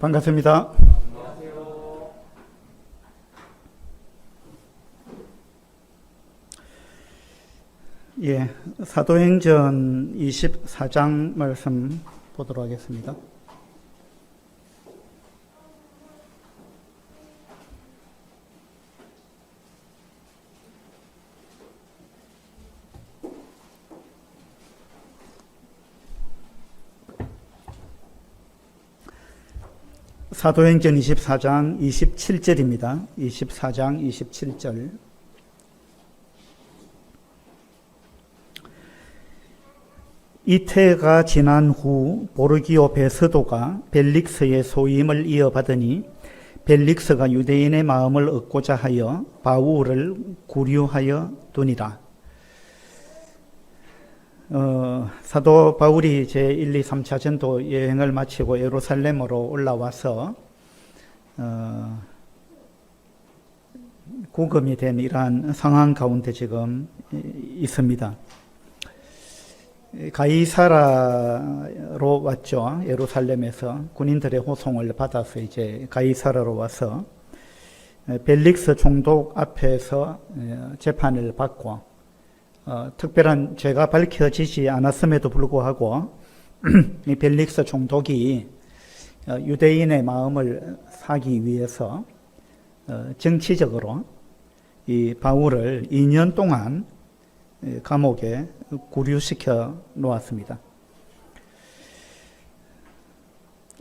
반갑습니다. 사도행전 24장 말씀 보도록 하겠습니다. 사도행전 24장 27절입니다. 24장 27절. 이태가 지난 후 보르기오 베스도가 벨릭스의 소임을 이어받으니 벨릭스가 유대인의 마음을 얻고자 하여 바울을 구류하여 두니라. 사도 바울이 제1, 2, 3차 전도 여행을 마치고 예루살렘으로 올라와서 구금이 된 이러한 상황 가운데 지금 있습니다. 가이사라로 왔죠. 예루살렘에서 군인들의 호송을 받아서 이제 가이사라로 와서 벨릭스 총독 앞에서 재판을 받고 특별한 죄가 밝혀지지 않았음에도 불구하고 이 벨릭스 총독이 유대인의 마음을 사기 위해서 정치적으로 이 바울을 2년 동안 감옥에 구류시켜 놓았습니다.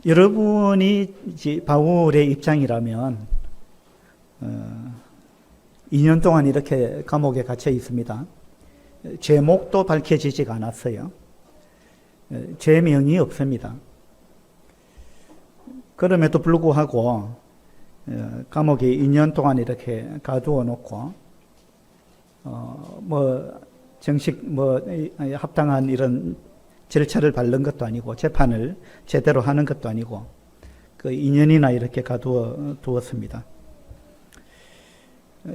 여러분이 이제 바울의 입장이라면 2년 동안 이렇게 감옥에 갇혀 있습니다. 제목도 밝혀지지가 않았어요. 제명이 없습니다. 그럼에도 불구하고 감옥에 2년 동안 이렇게 가두어 놓고 정식 합당한 이런 절차를 밟는 것도 아니고 재판을 제대로 하는 것도 아니고 그 2년이나 이렇게 가두어 두었습니다.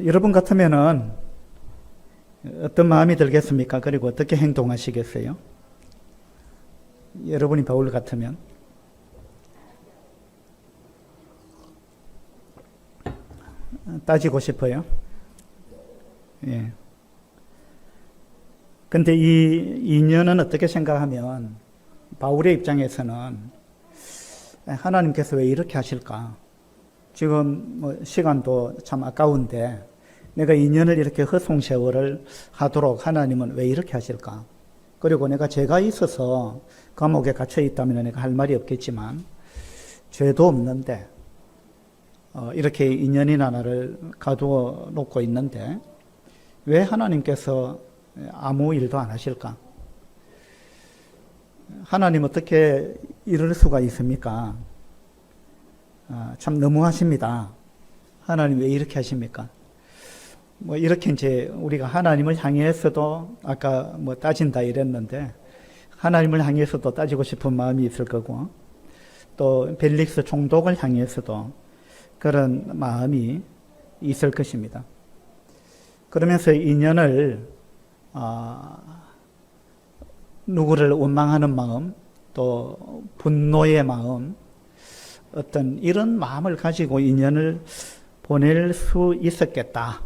여러분 같으면은 어떤 마음이 들겠습니까? 그리고 어떻게 행동하시겠어요? 여러분이 바울 같으면 따지고 싶어요. 예. 근데 이 2년은 어떻게 생각하면 바울의 입장에서는 하나님께서 왜 이렇게 하실까? 지금 시간도 참 아까운데 내가 2년을 이렇게 허송세월을 하도록 하나님은 왜 이렇게 하실까? 그리고 내가 죄가 있어서 감옥에 갇혀 있다면 내가 할 말이 없겠지만 죄도 없는데 이렇게 2년이나 나를 가두어 놓고 있는데 왜 하나님께서 아무 일도 안 하실까? 하나님 어떻게 이럴 수가 있습니까? 참 너무하십니다. 하나님 왜 이렇게 하십니까? 이렇게 이제 우리가 하나님을 향해서도 아까 따진다 이랬는데 하나님을 향해서도 따지고 싶은 마음이 있을 거고 또 벨릭스 총독을 향해서도 그런 마음이 있을 것입니다. 그러면서 2년을 누구를 원망하는 마음 또 분노의 마음 어떤 이런 마음을 가지고 2년을 보낼 수 있었겠다.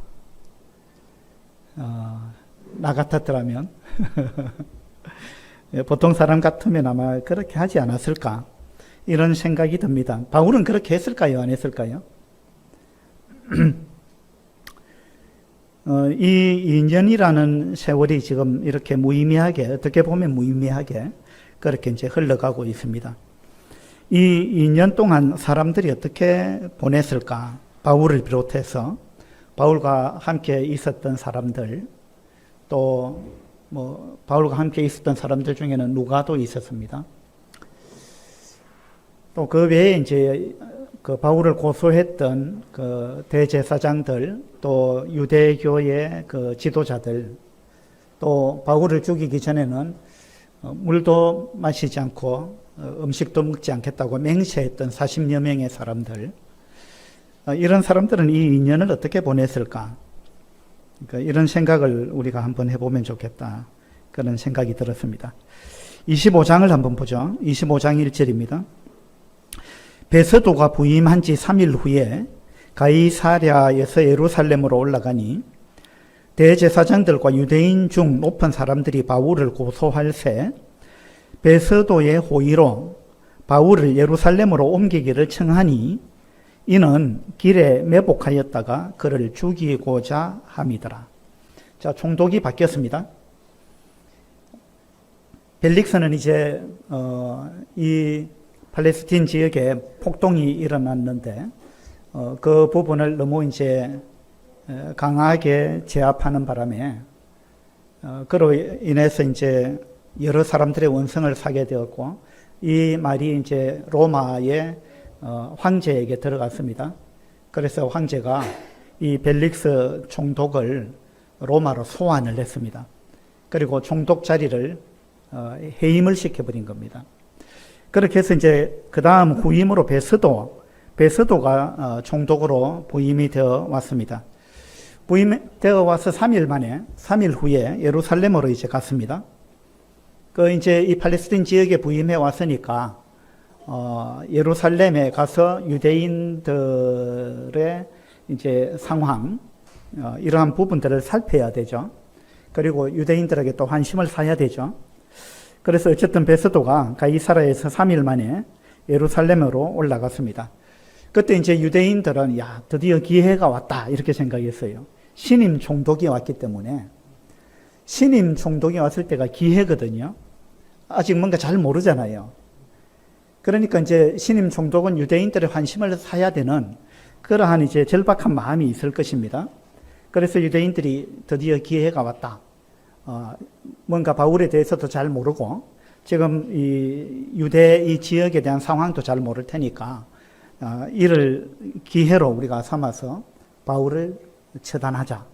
나 같았더라면 보통 사람 같으면 아마 그렇게 하지 않았을까 이런 생각이 듭니다. 바울은 그렇게 했을까요? 안 했을까요? 이 2년이라는 세월이 지금 이렇게 무의미하게 어떻게 보면 무의미하게 그렇게 이제 흘러가고 있습니다. 이 2년 동안 사람들이 어떻게 보냈을까? 바울을 비롯해서 바울과 함께 있었던 사람들 또 바울과 함께 있었던 사람들 중에는 누가도 있었습니다. 또 그 외에 이제 그 바울을 고소했던 그 대제사장들 또 유대교의 그 지도자들 또 바울을 죽이기 전에는 물도 마시지 않고 음식도 먹지 않겠다고 맹세했던 40여 명의 사람들 이런 사람들은 이 2년을 어떻게 보냈을까? 그러니까 이런 생각을 우리가 한번 해보면 좋겠다. 그런 생각이 들었습니다. 25장을 한번 보죠. 25장 1절입니다. 베스도가 부임한 지 3일 후에 가이사랴에서 예루살렘으로 올라가니 대제사장들과 유대인 중 높은 사람들이 바울을 고소할새 베스도의 호의로 바울을 예루살렘으로 옮기기를 청하니 이는 길에 매복하였다가 그를 죽이고자 함이더라. 자, 총독이 바뀌었습니다. 벨릭스는 이제 이 팔레스틴 지역에 폭동이 일어났는데 그 부분을 너무 이제 강하게 제압하는 바람에 그로 인해서 이제 여러 사람들의 원성을 사게 되었고 이 말이 이제 로마의 황제에게 들어갔습니다. 그래서 황제가 이 벨릭스 총독을 로마로 소환을 했습니다. 그리고 총독 자리를 해임을 시켜버린 겁니다. 그렇게 해서 이제 그 다음 후임으로 베스도가 총독으로 부임이 되어 왔습니다. 부임되어 와서 3일 후에 예루살렘으로 이제 갔습니다. 그 이제 이 팔레스틴 지역에 부임해 왔으니까 예루살렘에 가서 유대인들의 이제 상황, 이러한 부분들을 살펴야 되죠. 그리고 유대인들에게 또 환심을 사야 되죠. 그래서 어쨌든 베스도가 가이사라에서 3일 만에 예루살렘으로 올라갔습니다. 그때 이제 유대인들은 야, 드디어 기회가 왔다 이렇게 생각했어요. 신임 총독이 왔기 때문에 신임 총독이 왔을 때가 기회거든요. 아직 뭔가 잘 모르잖아요. 그러니까 이제 신임 총독은 유대인들의 환심을 사야 되는 그러한 이제 절박한 마음이 있을 것입니다. 그래서 유대인들이 드디어 기회가 왔다. 뭔가 바울에 대해서도 잘 모르고 지금 이 유대 이 지역에 대한 상황도 잘 모를 테니까 이를 기회로 우리가 삼아서 바울을 처단하자.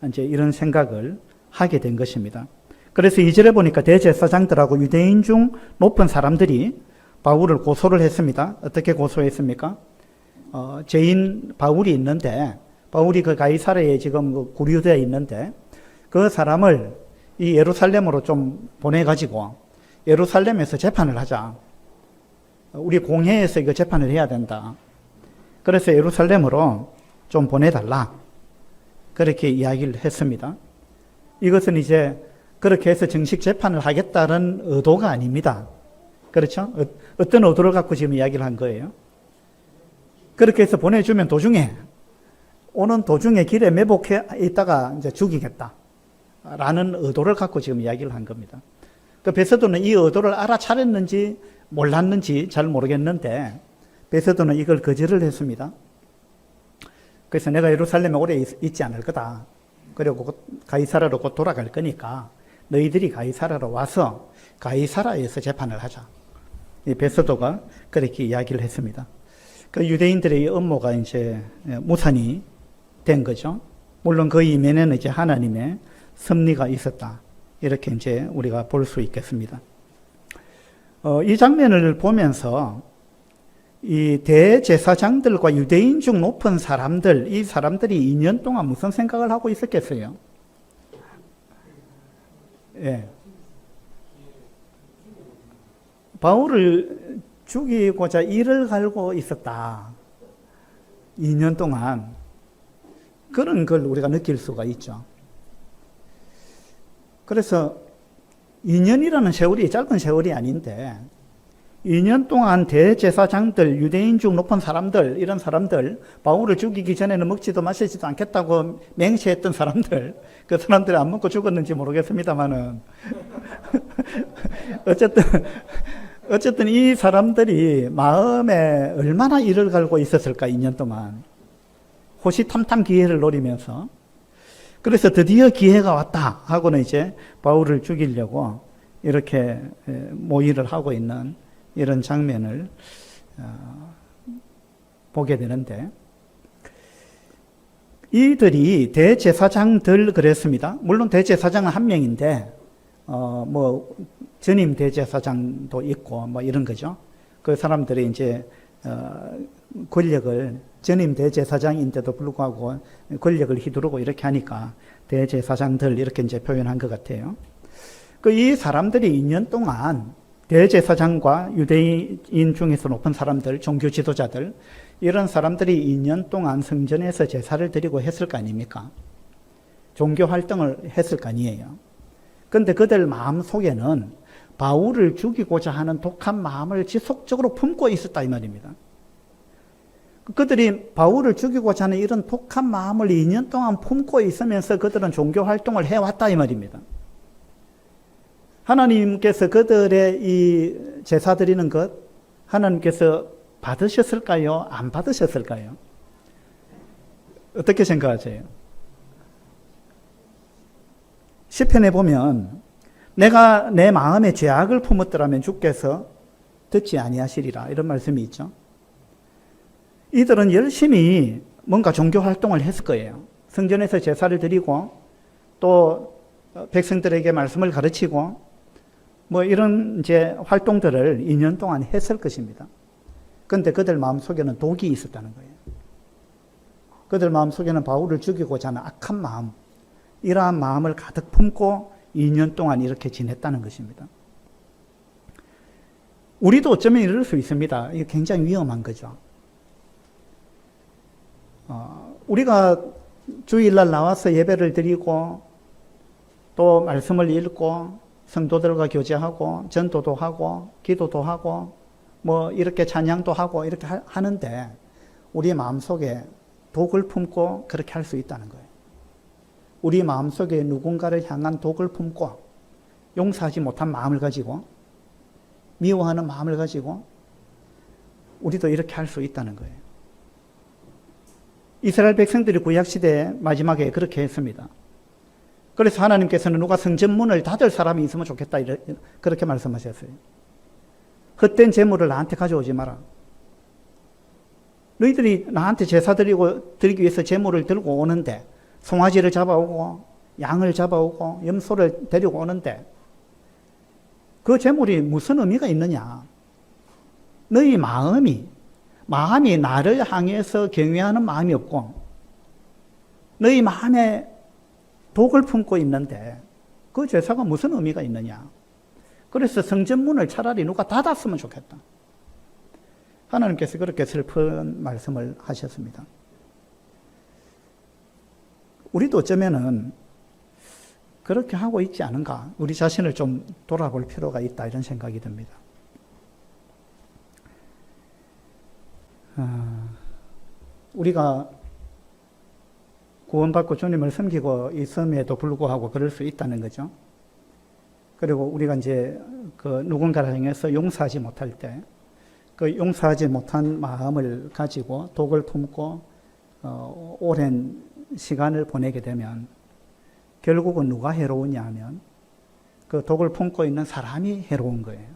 이제 이런 생각을 하게 된 것입니다. 그래서 2절에 보니까 대제사장들하고 유대인 중 높은 사람들이 바울을 고소를 했습니다. 어떻게 고소했습니까? 죄인 바울이 있는데 바울이 그 가이사랴에 지금 구류되어 있는데 그 사람을 이 예루살렘으로 좀 보내가지고 예루살렘에서 재판을 하자. 우리 공회에서 이거 재판을 해야 된다. 그래서 예루살렘으로 좀 보내달라. 그렇게 이야기를 했습니다. 이것은 이제 그렇게 해서 정식 재판을 하겠다는 의도가 아닙니다. 그렇죠? 어떤 의도를 갖고 지금 이야기를 한 거예요? 그렇게 해서 보내주면 오는 도중에 길에 매복해 있다가 이제 죽이겠다. 라는 의도를 갖고 지금 이야기를 한 겁니다. 그 베스도는 이 의도를 알아차렸는지 몰랐는지 잘 모르겠는데 베스도는 이걸 거절을 했습니다. 그래서 내가 예루살렘에 오래 있지 않을 거다. 그리고 가이사라로 곧 돌아갈 거니까 너희들이 가이사라로 와서 가이사라에서 재판을 하자. 이 베스도가 그렇게 이야기를 했습니다. 그 유대인들의 음모가 이제 무산이 된 거죠. 물론 그 이면에는 이제 하나님의 섭리가 있었다. 이렇게 이제 우리가 볼 수 있겠습니다. 이 장면을 보면서 이 대제사장들과 유대인 중 높은 사람들, 이 사람들이 2년 동안 무슨 생각을 하고 있었겠어요? 예. 바울을 죽이고자 이를 갈고 있었다. 2년 동안. 그런 걸 우리가 느낄 수가 있죠. 그래서 2년이라는 세월이 짧은 세월이 아닌데 2년 동안 대제사장들, 유대인 중 높은 사람들, 이런 사람들, 바울을 죽이기 전에는 먹지도 마시지도 않겠다고 맹세했던 사람들, 그 사람들이 안 먹고 죽었는지 모르겠습니다만은 어쨌든 이 사람들이 마음에 얼마나 이를 갈고 있었을까, 2년 동안. 호시탐탐 기회를 노리면서. 그래서 드디어 기회가 왔다 하고는 이제 바울을 죽이려고 이렇게 모의를 하고 있는 이런 장면을 보게 되는데, 이들이 대제사장들 그랬습니다. 물론 대제사장은 한 명인데 전임 대제사장도 있고 이런 거죠. 그 사람들이 이제 권력을, 전임 대제사장인데도 불구하고 권력을 휘두르고 이렇게 하니까 대제사장들 이렇게 이제 표현한 것 같아요. 이 사람들이 2년 동안 대제사장과 유대인 중에서 높은 사람들, 종교 지도자들, 이런 사람들이 2년 동안 성전에서 제사를 드리고 했을 거 아닙니까? 종교 활동을 했을 거 아니에요. 그런데 그들 마음 속에는 바울을 죽이고자 하는 독한 마음을 지속적으로 품고 있었다 이 말입니다. 그들이 바울을 죽이고자 하는 이런 독한 마음을 2년 동안 품고 있으면서 그들은 종교 활동을 해왔다 이 말입니다. 하나님께서 그들의 이 제사 드리는 것 하나님께서 받으셨을까요? 안 받으셨을까요? 어떻게 생각하세요? 시편에 보면 내가 내 마음에 죄악을 품었더라면 주께서 듣지 아니하시리라 이런 말씀이 있죠. 이들은 열심히 뭔가 종교 활동을 했을 거예요. 성전에서 제사를 드리고 또 백성들에게 말씀을 가르치고 뭐 이런 이제 활동들을 2년 동안 했을 것입니다. 그런데 그들 마음속에는 독이 있었다는 거예요. 그들 마음속에는 바울을 죽이고자 하는 악한 마음, 이러한 마음을 가득 품고 2년 동안 이렇게 지냈다는 것입니다. 우리도 어쩌면 이럴 수 있습니다. 이게 굉장히 위험한 거죠. 우리가 주일날 나와서 예배를 드리고 또 말씀을 읽고 성도들과 교제하고 전도도 하고 기도도 하고 뭐 이렇게 찬양도 하고 이렇게 하는데 우리 마음속에 독을 품고 그렇게 할 수 있다는 거예요. 우리 마음속에 누군가를 향한 독을 품고 용서하지 못한 마음을 가지고 미워하는 마음을 가지고 우리도 이렇게 할 수 있다는 거예요. 이스라엘 백성들이 구약시대에 마지막에 그렇게 했습니다. 그래서 하나님께서는 누가 성전문을 닫을 사람이 있으면 좋겠다 그렇게 말씀하셨어요. 헛된 재물을 나한테 가져오지 마라. 너희들이 나한테 제사 드리기 위해서 재물을 들고 오는데 송아지를 잡아오고 양을 잡아오고 염소를 데리고 오는데 그 재물이 무슨 의미가 있느냐. 너희 마음이 나를 향해서 경외하는 마음이 없고 너희 마음에 독을 품고 있는데 그 제사가 무슨 의미가 있느냐. 그래서 성전문을 차라리 누가 닫았으면 좋겠다. 하나님께서 그렇게 슬픈 말씀을 하셨습니다. 우리도 어쩌면은 그렇게 하고 있지 않은가. 우리 자신을 좀 돌아볼 필요가 있다 이런 생각이 듭니다. 우리가 구원받고 주님을 섬기고 있음에도 불구하고 그럴 수 있다는 거죠. 그리고 우리가 이제 그 누군가를 향해서 용서하지 못할 때 그 용서하지 못한 마음을 가지고 독을 품고 오랜 시간을 보내게 되면 결국은 누가 해로우냐 하면 그 독을 품고 있는 사람이 해로운 거예요.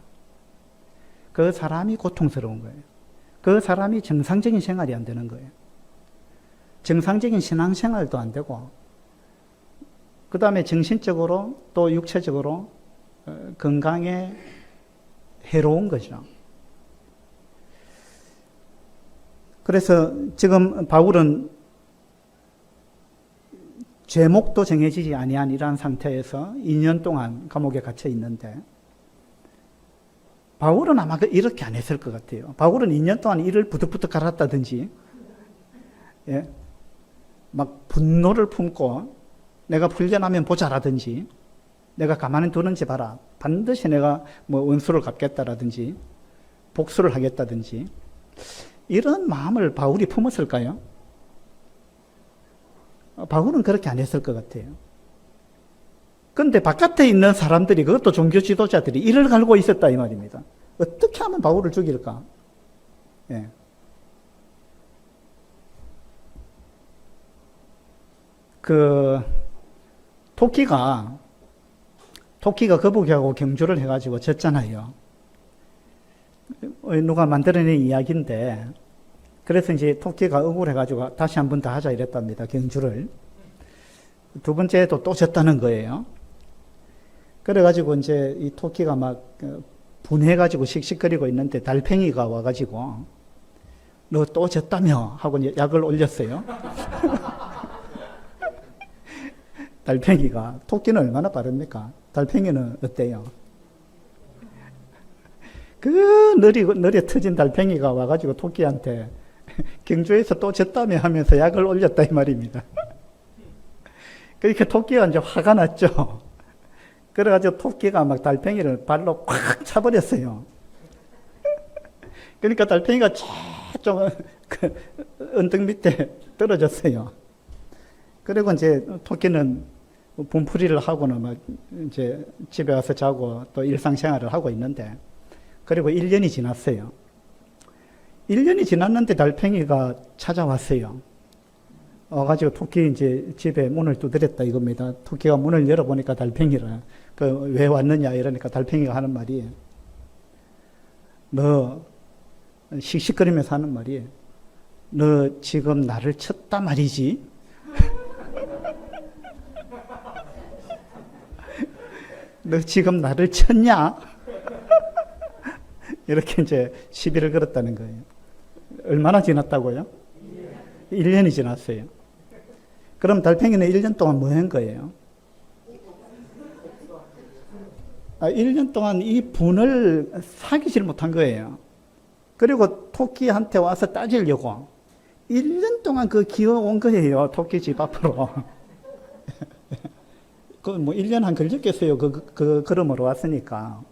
그 사람이 고통스러운 거예요. 그 사람이 정상적인 생활이 안 되는 거예요. 정상적인 신앙생활도 안 되고 그 다음에 정신적으로 또 육체적으로 건강에 해로운 거죠. 그래서 지금 바울은 제목도 정해지지 아니한 이러한 상태에서 2년 동안 감옥에 갇혀 있는데 바울은 아마 이렇게 안 했을 것 같아요. 바울은 2년 동안 이를 부득부득 갈았다든지 예, 막 분노를 품고 내가 풀려나면 보자라든지 내가 가만히 두는지 봐라. 반드시 내가 뭐 원수를 갚겠다라든지 복수를 하겠다든지 이런 마음을 바울이 품었을까요? 바울은 그렇게 안 했을 것 같아요. 그런데 바깥에 있는 사람들이 그것도 종교 지도자들이 이를 갈고 있었다 이 말입니다. 어떻게 하면 바울을 죽일까? 예. 토끼가 거북이하고 경주를 해가지고 졌잖아요. 누가 만들어낸 이야기인데, 그래서 이제 토끼가 억울해가지고 다시 한 번 더 하자 이랬답니다. 경주를. 두 번째도 또 졌다는 거예요. 그래가지고 이제 이 토끼가 막 분해가지고 씩씩거리고 있는데 달팽이가 와가지고 너 또 졌다며 하고 이제 약을 올렸어요. 달팽이가, 토끼는 얼마나 빠릅니까? 달팽이는 어때요? 그 느려 터진 달팽이가 와가지고 토끼한테 경주에서 또 졌다며 하면서 약을 올렸다 이 말입니다. 그렇게 토끼가 이제 화가 났죠. 그래가지고 토끼가 막 달팽이를 발로 콱 차버렸어요. 그러니까 달팽이가 좀 그 언덕 밑에 떨어졌어요. 그리고 이제 토끼는 분풀이를 하고는 막 이제 집에 와서 자고 또 일상생활을 하고 있는데, 그리고 1년이 지났어요. 1년이 지났는데 달팽이가 찾아왔어요. 와가지고 토끼 이제 집에 문을 두드렸다 이겁니다. 토끼가 문을 열어보니까 달팽이라. 왜 왔느냐 이러니까 달팽이가 하는 말이, 너 씩씩거리면서 하는 말이, 너 지금 나를 쳤다 말이지? 너 지금 나를 쳤냐? 이렇게 이제 시비를 걸었다는 거예요. 얼마나 지났다고요? 1년이 지났어요. 그럼 달팽이는 1년 동안 뭐 한 거예요? 1년 동안 이 분을 사귀질 못한 거예요. 그리고 토끼한테 와서 따지려고 1년 동안 그 기어온 거예요. 토끼 집 앞으로. 그 뭐 1년 한 걸렸겠어요. 그 걸음으로 왔으니까.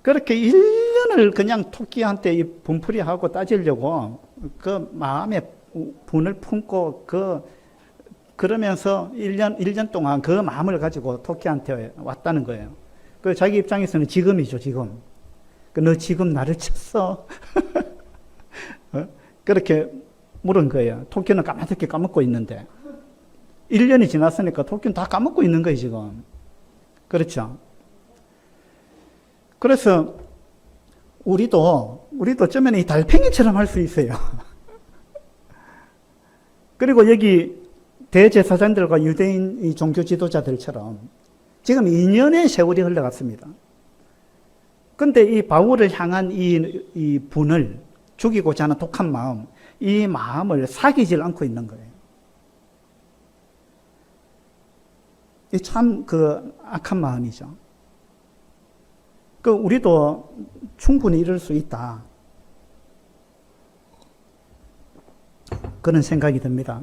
그렇게 1년을 그냥 토끼한테 이 분풀이하고 따지려고 그 마음에 분을 품고 그러면서 1년 동안 그 마음을 가지고 토끼한테 왔다는 거예요. 그 자기 입장에서는 지금이죠, 지금. 너 지금 나를 쳤어? 그렇게 물은 거예요. 토끼는 까맣게 까먹고 있는데. 1년이 지났으니까 토끼는 다 까먹고 있는 거예요, 지금. 그렇죠? 그래서 우리도 어쩌면 이 달팽이처럼 할 수 있어요. 그리고 여기 대제사장들과 유대인 이 종교 지도자들처럼 지금 2년의 세월이 흘러갔습니다. 근데 이 바울을 향한 이 분을, 죽이고자 하는 독한 마음, 이 마음을 사귀질 않고 있는 거예요. 이 참 악한 마음이죠. 우리도 충분히 이럴 수 있다. 그런 생각이 듭니다.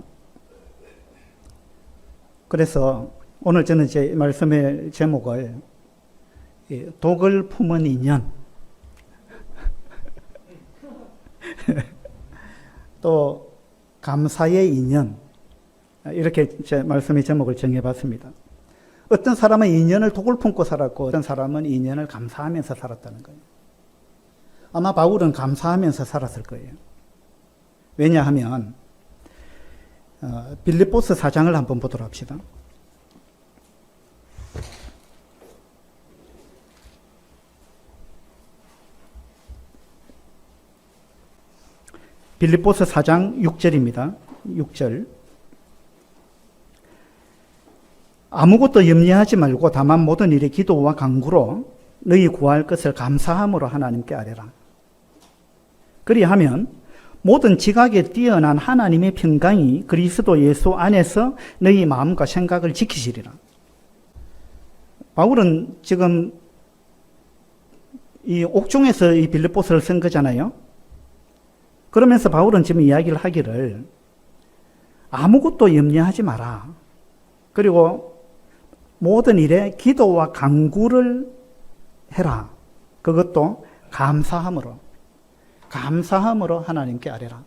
그래서 오늘 저는 제 말씀의 제목을 독을 품은 인연, 또 감사의 인연, 이렇게 제 말씀의 제목을 정해봤습니다. 어떤 사람은 인연을 독을 품고 살았고 어떤 사람은 인연을 감사하면서 살았다는 거예요. 아마 바울은 감사하면서 살았을 거예요. 왜냐하면 빌립보서 4장을 한번 보도록 합시다. 빌립보서 4장 6절입니다. 6절. 아무것도 염려하지 말고 다만 모든 일에 기도와 간구로 너희 구할 것을 감사함으로 하나님께 아뢰라. 그리하면 모든 지각에 뛰어난 하나님의 평강이 그리스도 예수 안에서 너희 마음과 생각을 지키시리라. 바울은 지금 이 옥중에서 이 빌립보서를 쓴 거잖아요. 그러면서 바울은 지금 이야기를 하기를 아무것도 염려하지 마라. 그리고 모든 일에 기도와 간구를 해라. 그것도 감사함으로 하나님께 아뢰라.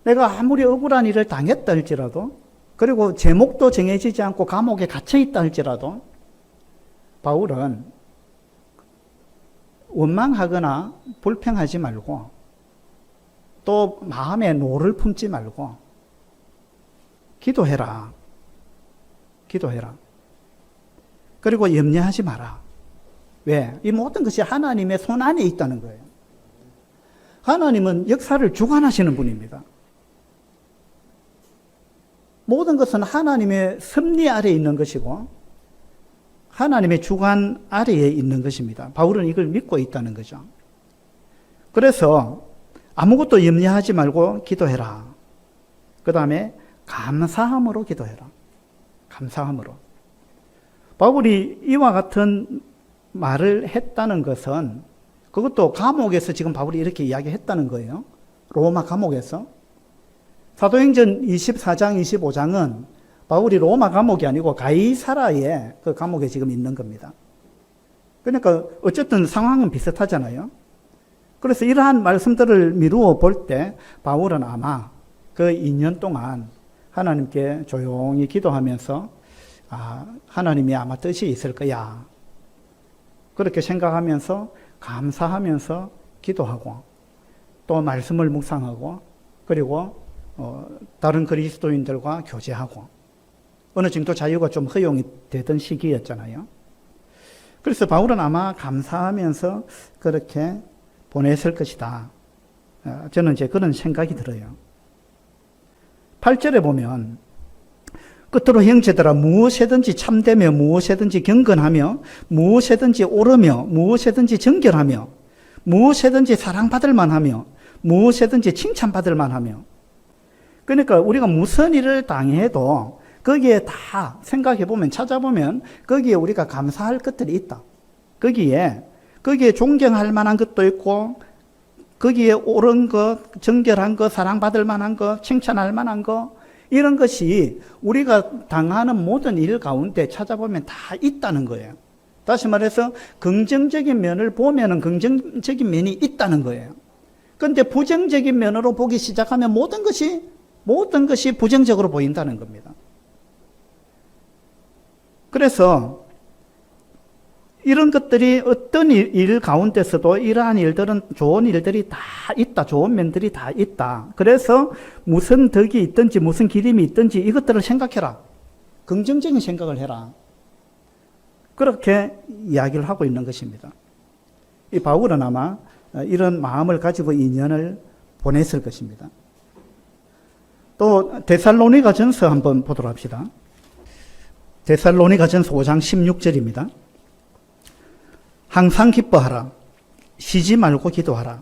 내가 아무리 억울한 일을 당했다 할지라도, 그리고 제목도 정해지지 않고 감옥에 갇혀 있다 할지라도 바울은 원망하거나 불평하지 말고 또 마음에 노를 품지 말고 기도해라. 그리고 염려하지 마라. 왜? 이 모든 것이 하나님의 손 안에 있다는 거예요. 하나님은 역사를 주관하시는 분입니다. 모든 것은 하나님의 섭리 아래에 있는 것이고 하나님의 주관 아래에 있는 것입니다. 바울은 이걸 믿고 있다는 거죠. 그래서 아무것도 염려하지 말고 기도해라. 그 다음에 감사함으로 기도해라. 바울이 이와 같은 말을 했다는 것은 그것도 감옥에서 지금 바울이 이렇게 이야기했다는 거예요. 로마 감옥에서. 사도행전 24장, 25장은 바울이 로마 감옥이 아니고 가이사라의 그 감옥에 지금 있는 겁니다. 그러니까 어쨌든 상황은 비슷하잖아요. 그래서 이러한 말씀들을 미루어 볼 때 바울은 아마 그 2년 동안 하나님께 조용히 기도하면서 하나님이 아마 뜻이 있을 거야. 그렇게 생각하면서 감사하면서 기도하고 또 말씀을 묵상하고 그리고 다른 그리스도인들과 교제하고 어느 정도 자유가 좀 허용이 되던 시기였잖아요. 그래서 바울은 아마 감사하면서 그렇게 보냈을 것이다. 저는 이제 그런 생각이 들어요. 8절에 보면 끝으로 형제들아 무엇이든지 참되며 무엇이든지 경건하며 무엇이든지 옳으며 무엇이든지 정결하며 무엇이든지 사랑받을 만하며 무엇이든지 칭찬받을 만하며 그러니까 우리가 무슨 일을 당해도 거기에 다 생각해 보면 찾아보면 거기에 우리가 감사할 것들이 있다. 거기에 존경할 만한 것도 있고 거기에 옳은 것, 정결한 것, 사랑받을 만한 것, 칭찬할 만한 것 이런 것이 우리가 당하는 모든 일 가운데 찾아보면 다 있다는 거예요. 다시 말해서 긍정적인 면을 보면은 긍정적인 면이 있다는 거예요. 그런데 부정적인 면으로 보기 시작하면 모든 것이 부정적으로 보인다는 겁니다. 그래서 이런 것들이 어떤 일 가운데서도 이러한 일들은 좋은 일들이 다 있다. 좋은 면들이 다 있다. 그래서 무슨 덕이 있든지 무슨 기림이 있든지 이것들을 생각해라. 긍정적인 생각을 해라. 그렇게 이야기를 하고 있는 것입니다. 이 바울은 아마 이런 마음을 가지고 2년을 보냈을 것입니다. 또 데살로니가전서 한번 보도록 합시다. 데살로니가전서 5장 16절입니다. 항상 기뻐하라. 쉬지 말고 기도하라.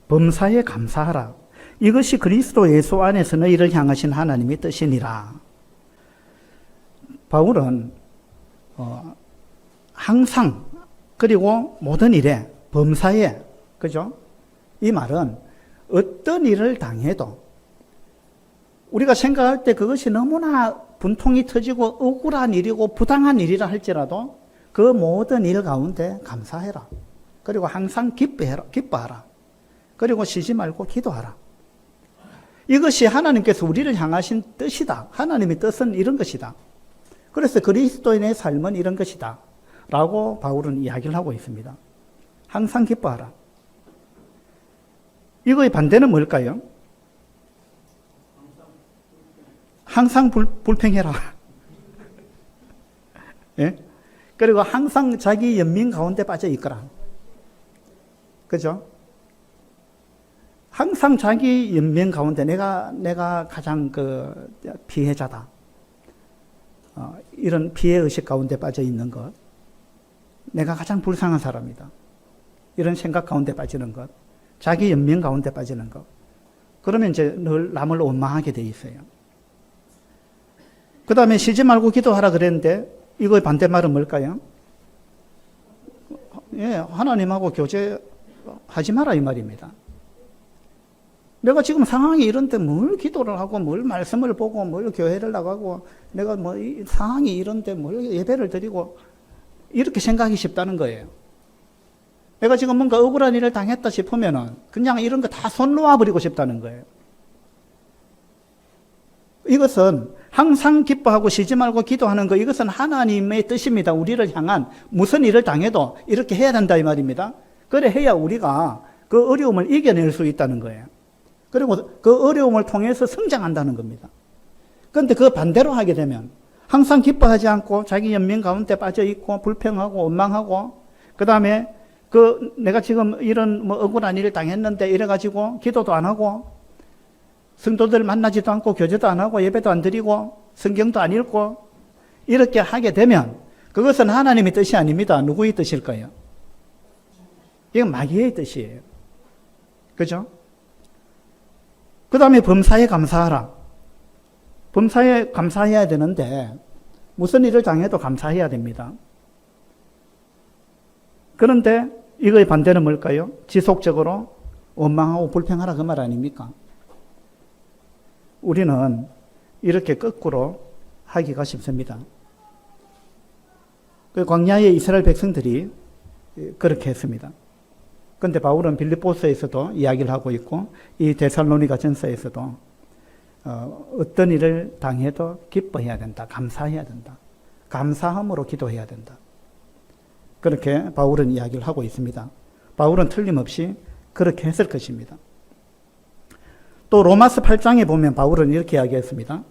범사에 감사하라. 이것이 그리스도 예수 안에서 너희를 향하신 하나님의 뜻이니라. 바울은 항상 그리고 모든 일에 범사에 그죠? 이 말은 어떤 일을 당해도 우리가 생각할 때 그것이 너무나 분통이 터지고 억울한 일이고 부당한 일이라 할지라도 그 모든 일 가운데 감사해라. 그리고 항상 기뻐하라. 그리고 쉬지 말고 기도하라. 이것이 하나님께서 우리를 향하신 뜻이다. 하나님의 뜻은 이런 것이다. 그래서 그리스도인의 삶은 이런 것이다. 라고 바울은 이야기를 하고 있습니다. 항상 기뻐하라. 이거의 반대는 뭘까요? 항상 불평해라. 예? 그리고 항상 자기 연민 가운데 빠져 있거라. 그죠? 항상 자기 연민 가운데 내가 가장 피해자다. 이런 피해의식 가운데 빠져 있는 것. 내가 가장 불쌍한 사람이다. 이런 생각 가운데 빠지는 것. 자기 연민 가운데 빠지는 것. 그러면 이제 늘 남을 원망하게 돼 있어요. 그 다음에 쉬지 말고 기도하라 그랬는데 이거의 반대말은 뭘까요? 예, 하나님하고 교제하지 마라 이 말입니다. 내가 지금 상황이 이런데 뭘 기도를 하고 뭘 말씀을 보고 뭘 교회를 나가고 내가 이 상황이 이런데 뭘 예배를 드리고 이렇게 생각하기 쉽다는 거예요. 내가 지금 뭔가 억울한 일을 당했다 싶으면은 그냥 이런 거 다 손 놓아버리고 싶다는 거예요. 이것은 항상 기뻐하고 쉬지 말고 기도하는 거 이것은 하나님의 뜻입니다. 우리를 향한 무슨 일을 당해도 이렇게 해야 된다 이 말입니다. 그래 해야 우리가 그 어려움을 이겨낼 수 있다는 거예요. 그리고 그 어려움을 통해서 성장한다는 겁니다. 그런데 그 반대로 하게 되면 항상 기뻐하지 않고 자기 연민 가운데 빠져 있고 불평하고 원망하고 그 다음에 내가 지금 이런 억울한 일을 당했는데 이래가지고 기도도 안 하고 성도들 만나지도 않고 교제도 안 하고 예배도 안 드리고 성경도 안 읽고 이렇게 하게 되면 그것은 하나님의 뜻이 아닙니다. 누구의 뜻일까요? 이건 마귀의 뜻이에요. 그죠? 그 다음에 범사에 감사하라. 범사에 감사해야 되는데 무슨 일을 당해도 감사해야 됩니다. 그런데 이거의 반대는 뭘까요? 지속적으로 원망하고 불평하라 그 말 아닙니까? 우리는 이렇게 거꾸로 하기가 쉽습니다. 그 광야의 이스라엘 백성들이 그렇게 했습니다. 그런데 바울은 빌립보서에서도 이야기를 하고 있고 이 데살로니가 전서에서도 어떤 일을 당해도 기뻐해야 된다. 감사해야 된다. 감사함으로 기도해야 된다. 그렇게 바울은 이야기를 하고 있습니다. 바울은 틀림없이 그렇게 했을 것입니다. 또 로마서 8장에 보면 바울은 이렇게 이야기했습니다.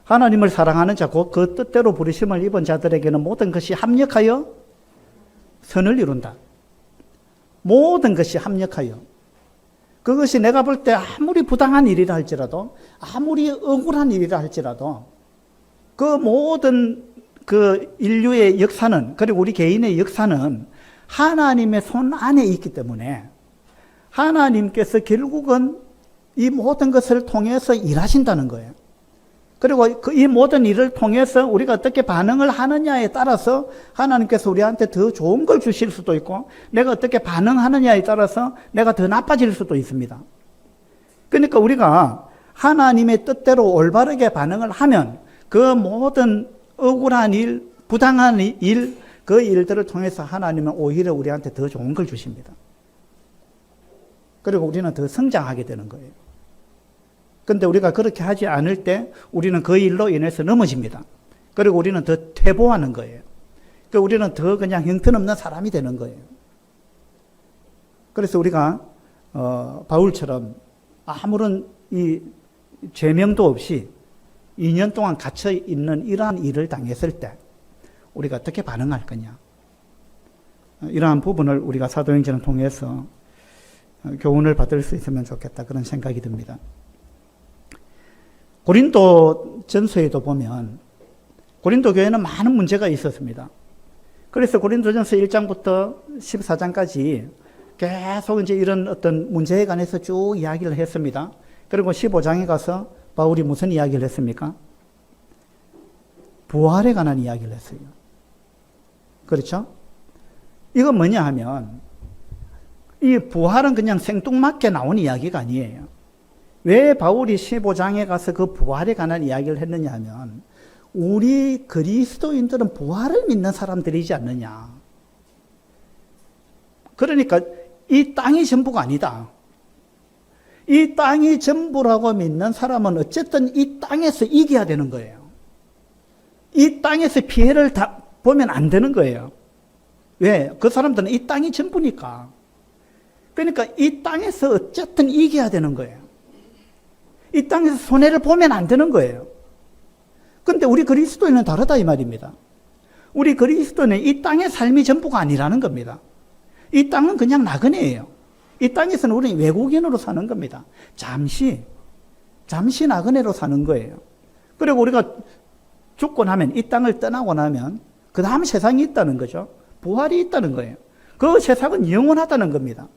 하나님을 사랑하는 자, 곧 그 뜻대로 부르심을 입은 자들에게는 모든 것이 합력하여 선을 이룬다. 모든 것이 합력하여. 그것이 내가 볼 때 아무리 부당한 일이라 할지라도, 아무리 억울한 일이라 할지라도, 그 모든 그 인류의 역사는, 그리고 우리 개인의 역사는 하나님의 손 안에 있기 때문에 하나님께서 결국은 이 모든 것을 통해서 일하신다는 거예요. 그리고 이 모든 일을 통해서 우리가 어떻게 반응을 하느냐에 따라서 하나님께서 우리한테 더 좋은 걸 주실 수도 있고, 내가 어떻게 반응하느냐에 따라서 내가 더 나빠질 수도 있습니다. 그러니까 우리가 하나님의 뜻대로 올바르게 반응을 하면 그 모든 억울한 일, 부당한 일, 그 일들을 통해서 하나님은 오히려 우리한테 더 좋은 걸 주십니다. 그리고 우리는 더 성장하게 되는 거예요. 그런데 우리가 그렇게 하지 않을 때 우리는 그 일로 인해서 넘어집니다. 그리고 우리는 더 퇴보하는 거예요. 그러니까 우리는 더 그냥 형편없는 사람이 되는 거예요. 그래서 우리가 바울처럼 아무런 이 죄명도 없이 2년 동안 갇혀 있는 이러한 일을 당했을 때 우리가 어떻게 반응할 거냐. 이러한 부분을 우리가 사도행전을 통해서 교훈을 받을 수 있으면 좋겠다, 그런 생각이 듭니다. 고린도 전서에도 보면 고린도 교회는 많은 문제가 있었습니다. 그래서 고린도 전서 1장부터 14장까지 계속 이제 이런 어떤 문제에 관해서 쭉 이야기를 했습니다. 그리고 15장에 가서 바울이 무슨 이야기를 했습니까? 부활에 관한 이야기를 했어요. 그렇죠? 이건 뭐냐 하면 이 부활은 그냥 생뚱맞게 나온 이야기가 아니에요. 왜 바울이 15장에 가서 그 부활에 관한 이야기를 했느냐 하면 우리 그리스도인들은 부활을 믿는 사람들이지 않느냐. 그러니까 이 땅이 전부가 아니다. 이 땅이 전부라고 믿는 사람은 어쨌든 이 땅에서 이겨야 되는 거예요. 이 땅에서 피해를 보면 안 되는 거예요. 왜? 그 사람들은 이 땅이 전부니까. 그러니까 이 땅에서 어쨌든 이겨야 되는 거예요. 이 땅에서 손해를 보면 안 되는 거예요. 그런데 우리 그리스도인은 다르다 이 말입니다. 우리 그리스도인은 이 땅의 삶이 전부가 아니라는 겁니다. 이 땅은 그냥 나그네예요. 이 땅에서는 우리는 외국인으로 사는 겁니다. 잠시 나그네로 사는 거예요. 그리고 우리가 죽고 나면, 이 땅을 떠나고 나면 그 다음 세상이 있다는 거죠. 부활이 있다는 거예요. 그 세상은 영원하다는 겁니다.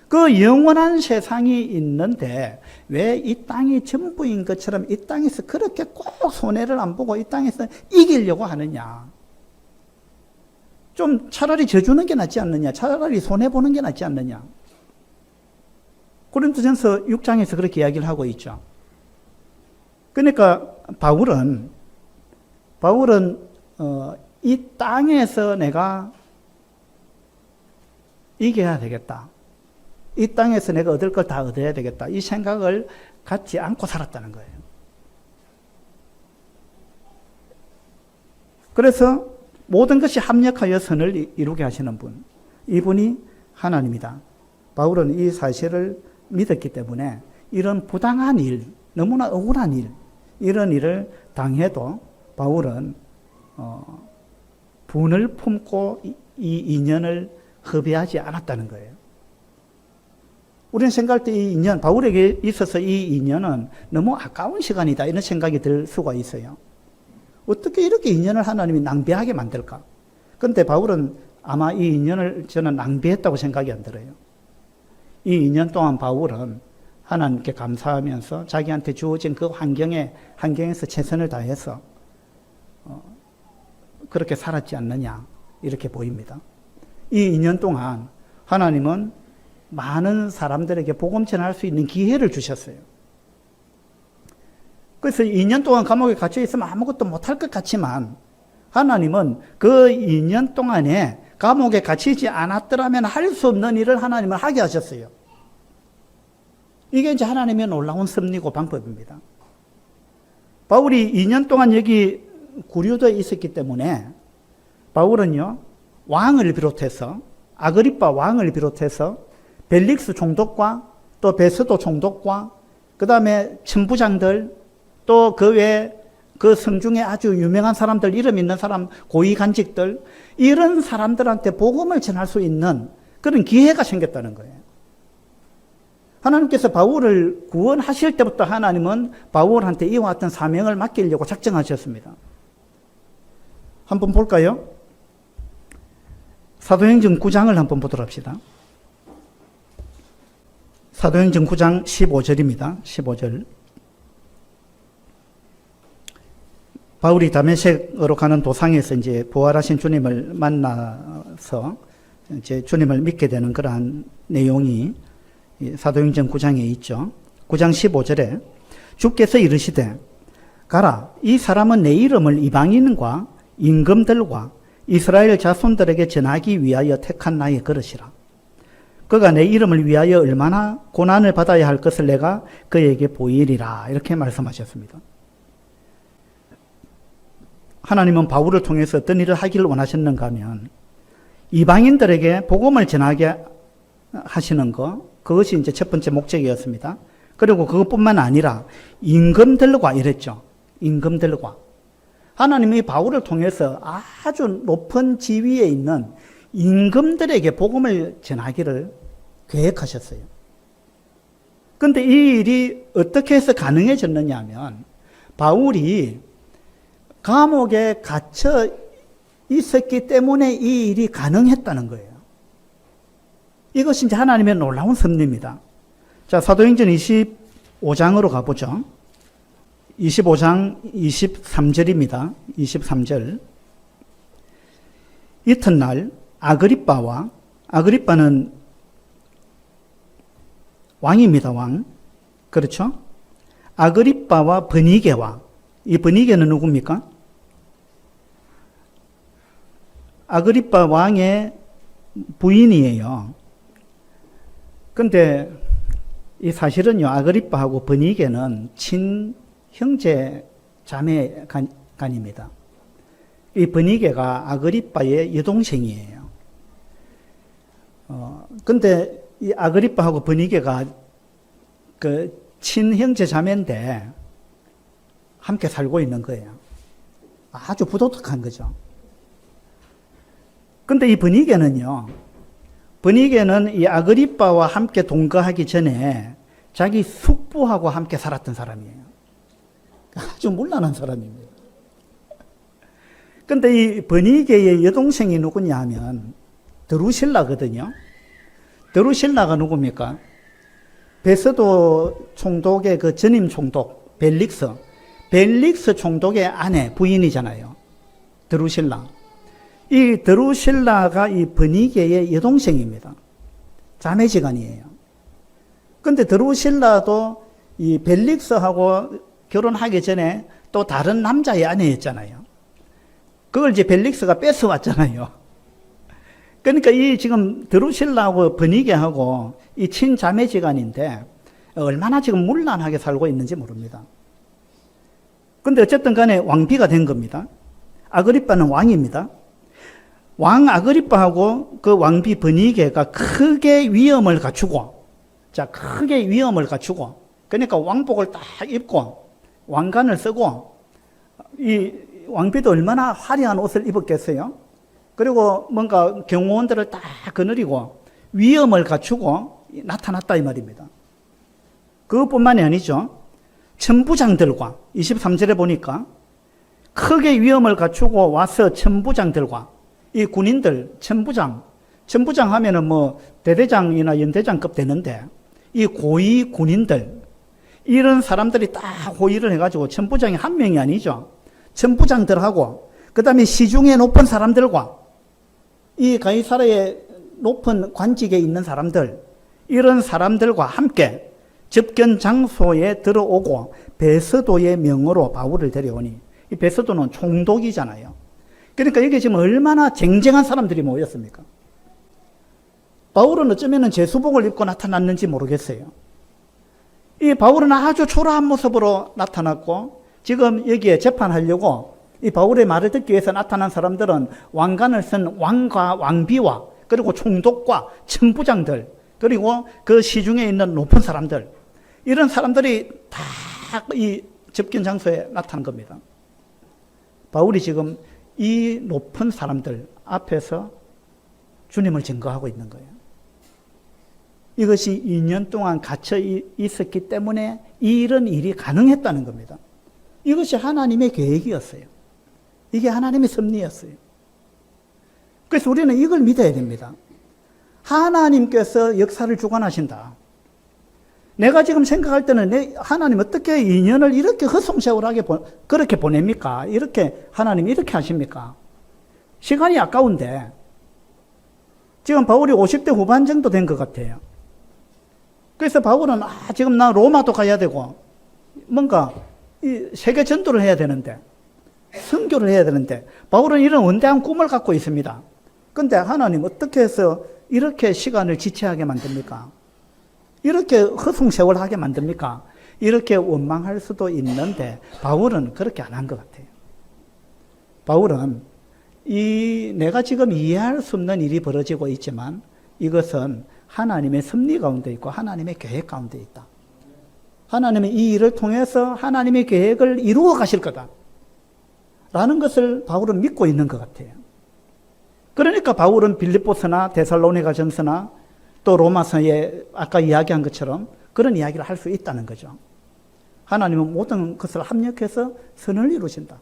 그 영원한 세상이 있는데 왜 이 땅이 전부인 것처럼 이 땅에서 그렇게 꼭 손해를 안 보고 이 땅에서 이기려고 하느냐. 좀 차라리 져주는 게 낫지 않느냐. 차라리 손해보는 게 낫지 않느냐. 고린도전서 6장에서 그렇게 이야기를 하고 있죠. 그러니까 바울은 이 땅에서 내가 이겨야 되겠다. 이 땅에서 내가 얻을 걸 다 얻어야 되겠다. 이 생각을 갖지 않고 살았다는 거예요. 그래서 모든 것이 합력하여 선을 이루게 하시는 분, 이분이 하나님이다. 바울은 이 사실을 믿었기 때문에 이런 부당한 일, 너무나 억울한 일, 이런 일을 당해도 바울은 분을 품고 이 인연을 허비하지 않았다는 거예요. 우리는 생각할 때 이 인연, 바울에게 있어서 이 인연은 너무 아까운 시간이다, 이런 생각이 들 수가 있어요. 어떻게 이렇게 인연을 하나님이 낭비하게 만들까? 그런데 바울은 아마 이 인연을 저는 낭비했다고 생각이 안 들어요. 이 인연 동안 바울은 하나님께 감사하면서 자기한테 주어진 그 환경에서 최선을 다해서 그렇게 살았지 않느냐, 이렇게 보입니다. 이 2년 동안 하나님은 많은 사람들에게 복음 전할 수 있는 기회를 주셨어요. 그래서 2년 동안 감옥에 갇혀 있으면 아무것도 못할 것 같지만 하나님은 그 2년 동안에 감옥에 갇히지 않았더라면 할 수 없는 일을 하나님은 하게 하셨어요. 이게 이제 하나님의 놀라운 섭리고 방법입니다. 바울이 2년 동안 여기 구류도에 있었기 때문에 바울은요, 왕을 비롯해서 아그리빠 왕을 비롯해서 벨릭스 총독과 또 베스도 총독과 그 다음에 천부장들 또 그 외에 그 성중에 아주 유명한 사람들, 이름 있는 사람, 고위 간직들, 이런 사람들한테 복음을 전할 수 있는 그런 기회가 생겼다는 거예요. 하나님께서 바울을 구원하실 때부터 하나님은 바울한테 이와 같은 사명을 맡기려고 작정하셨습니다. 한번 볼까요? 사도행전 9장을 한번 보도록 합시다. 사도행전 9장 15절입니다. 15절. 바울이 다메섹으로 가는 도상에서 이제 부활하신 주님을 만나서 이제 주님을 믿게 되는 그러한 내용이 사도행전 9장에 있죠. 9장 15절에 주께서 이르시되 가라, 이 사람은 내 이름을 이방인과 임금들과 이스라엘 자손들에게 전하기 위하여 택한 나의 그릇이라. 그가 내 이름을 위하여 얼마나 고난을 받아야 할 것을 내가 그에게 보이리라. 이렇게 말씀하셨습니다. 하나님은 바울을 통해서 어떤 일을 하기를 원하셨는가 하면 이방인들에게 복음을 전하게 하시는 것, 그것이 이제 첫 번째 목적이었습니다. 그리고 그것뿐만 아니라 임금들과 이랬죠. 임금들과. 하나님이 바울을 통해서 아주 높은 지위에 있는 임금들에게 복음을 전하기를 계획하셨어요. 그런데 이 일이 어떻게 해서 가능해졌느냐 하면 바울이 감옥에 갇혀 있었기 때문에 이 일이 가능했다는 거예요. 이것이 이제 하나님의 놀라운 섭리입니다. 자, 사도행전 25장으로 가보죠. 25장 23절입니다. 23절. 이튿날 아그리빠는 왕입니다. 왕. 그렇죠? 아그리빠와 버니게와, 이 버니게는 누굽니까? 아그리빠 왕의 부인이에요. 근데 이 사실은요, 아그리빠하고 버니게는 친형제 자매간입니다. 이 버니게가 아그리빠의 여동생이에요. 근데 이 아그리빠하고 버니게가 그 친형제 자매인데 함께 살고 있는 거예요. 아주 부도덕한 거죠. 근데 이 버니게는 이 아그리빠와 함께 동거하기 전에 자기 숙부하고 함께 살았던 사람이에요. 아주 문란한 사람입니다. 근데 이 버니게의 여동생이 누구냐 하면 드루실라거든요. 드루실라가 누굽니까? 베스도 총독의 그 전임 총독 벨릭스 총독의 아내, 부인이잖아요. 드루실라. 이 드루실라가 이 버니게의 여동생입니다. 자매지간이에요. 근데 드루실라도 이 벨릭스하고 결혼하기 전에 또 다른 남자의 아내였잖아요. 그걸 이제 벨릭스가 뺏어왔잖아요. 그러니까 이 지금 드루실라하고 버니게하고 이 친자매지간인데 얼마나 지금 문란하게 살고 있는지 모릅니다. 근데 어쨌든 간에 왕비가 된 겁니다. 아그리빠는 왕입니다. 왕 아그리빠하고 그 왕비 버니게가 크게 위엄을 갖추고, 그러니까 왕복을 딱 입고 왕관을 쓰고, 이 왕비도 얼마나 화려한 옷을 입었겠어요? 그리고 뭔가 경호원들을 딱 거느리고 위엄을 갖추고 나타났다 이 말입니다. 그것뿐만이 아니죠. 천부장들과 23절에 보니까 크게 위엄을 갖추고 와서 천부장들과 이 군인들, 천부장 하면은 뭐 대대장이나 연대장급 되는데 이 고위 군인들, 이런 사람들이 딱 호의를 해가지고 천부장이 한 명이 아니죠. 천부장들하고 그 다음에 시중에 높은 사람들과 이 가이사랴의 높은 관직에 있는 사람들, 이런 사람들과 함께 접견 장소에 들어오고 베스도의 명으로 바울을 데려오니, 이 베스도는 총독이잖아요. 그러니까 이게 지금 얼마나 쟁쟁한 사람들이 모였습니까? 바울은 어쩌면 제수복을 입고 나타났는지 모르겠어요. 이 바울은 아주 초라한 모습으로 나타났고, 지금 여기에 재판하려고 이 바울의 말을 듣기 위해서 나타난 사람들은 왕관을 쓴 왕과 왕비와 그리고 총독과 천부장들, 그리고 그 시중에 있는 높은 사람들, 이런 사람들이 다 이 접견 장소에 나타난 겁니다. 바울이 지금 이 높은 사람들 앞에서 주님을 증거하고 있는 거예요. 이것이 2년 동안 갇혀 있었기 때문에 이런 일이 가능했다는 겁니다. 이것이 하나님의 계획이었어요. 이게 하나님의 섭리였어요. 그래서 우리는 이걸 믿어야 됩니다. 하나님께서 역사를 주관하신다. 내가 지금 생각할 때는 하나님 어떻게 2년을 이렇게 허송세월하게 그렇게 보냅니까? 이렇게 하나님이 이렇게 하십니까? 시간이 아까운데 지금 바울이 50대 후반 정도 된 것 같아요. 그래서 바울은 지금 나 로마도 가야 되고 뭔가 이 세계 전도를 해야 되는데 선교를 해야 되는데 바울은 이런 원대한 꿈을 갖고 있습니다. 그런데 하나님 어떻게 해서 이렇게 시간을 지체하게 만듭니까? 이렇게 허송세월하게 만듭니까? 이렇게 원망할 수도 있는데 바울은 그렇게 안 한 것 같아요. 바울은 내가 지금 이해할 수 없는 일이 벌어지고 있지만 이것은 하나님의 섭리 가운데 있고 하나님의 계획 가운데 있다. 하나님은 이 일을 통해서 하나님의 계획을 이루어 가실 거다. 라는 것을 바울은 믿고 있는 것 같아요. 그러니까 바울은 빌립보서나 데살로니가 전서나 또 로마서에 아까 이야기한 것처럼 그런 이야기를 할 수 있다는 거죠. 하나님은 모든 것을 합력해서 선을 이루신다.